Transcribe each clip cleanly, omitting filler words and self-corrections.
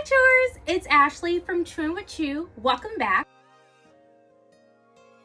Hi Chewers, it's Ashley from Chewing with Chew. Welcome back.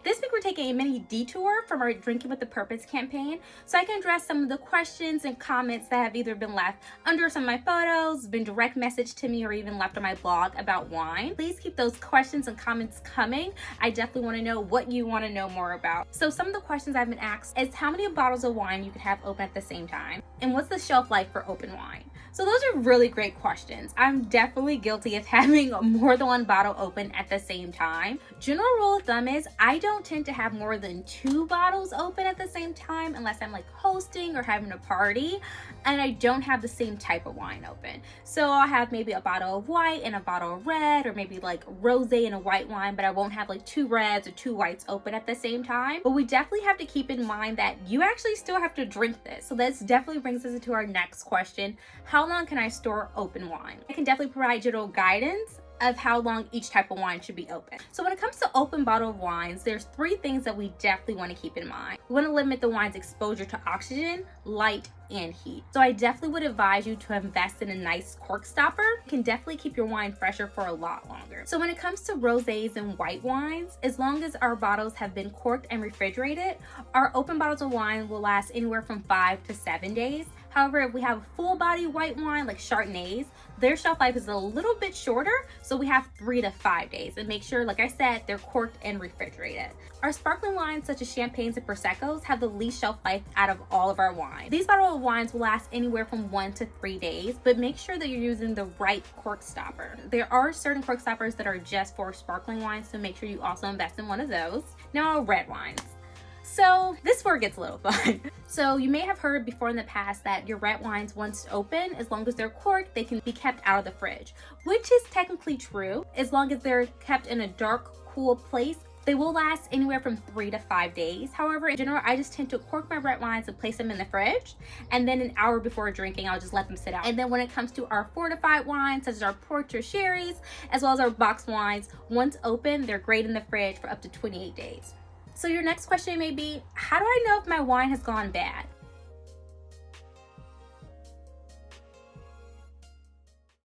This week we're taking a mini detour from our Drinking with a Purpose campaign so I can address some of the questions and comments that have either been left under some of my photos, been direct messaged to me, or even left on my blog about wine. Please keep those questions and comments coming. I definitely want to know what you want to know more about. So some of the questions I've been asked is how many bottles of wine you could have open at the same time, and what's the shelf life for open wine? So those are really great questions. I'm definitely guilty of having more than one bottle open at the same time. General rule of thumb is I don't tend to have more than 2 bottles open at the same time unless I'm like hosting or having a party and I don't have the same type of wine open. So I'll have maybe a bottle of white and a bottle of red, or maybe like rosé and a white wine, but I won't have like 2 reds or 2 whites open at the same time. But we definitely have to keep in mind that you actually still have to drink this. So this definitely brings us into our next question. How long can I store open wine? I can definitely provide general guidance of how long each type of wine should be open. So when it comes to open bottle of wines, there's 3 things that we definitely want to keep in mind. We want to limit the wine's exposure to oxygen, light, and heat. So I definitely would advise you to invest in a nice cork stopper. It can definitely keep your wine fresher for a lot longer. So when it comes to rosés and white wines, as long as our bottles have been corked and refrigerated, our open bottles of wine will last anywhere from 5 to 7 days. However, if we have full body white wine like Chardonnays, their shelf life is a little bit shorter, so we have 3 to 5 days. And make sure, like I said, they're corked and refrigerated. Our sparkling wines such as champagnes and Prosecco's have the least shelf life out of all of our wines. These bottles of wines will last anywhere from 1 to 3 days, but make sure that you're using the right cork stopper. There are certain cork stoppers that are just for sparkling wines, so make sure you also invest in one of those. Now, red wines. So this is where it gets a little fun. So you may have heard before in the past that your red wines, once open, as long as they're corked, they can be kept out of the fridge, which is technically true. As long as they're kept in a dark, cool place, they will last anywhere from 3 to 5 days. However, in general, I just tend to cork my red wines and place them in the fridge. And then an hour before drinking, I'll just let them sit out. And then when it comes to our fortified wines, such as our ports or sherries, as well as our boxed wines, once open, they're great in the fridge for up to 28 days. So your next question may be, how do I know if my wine has gone bad?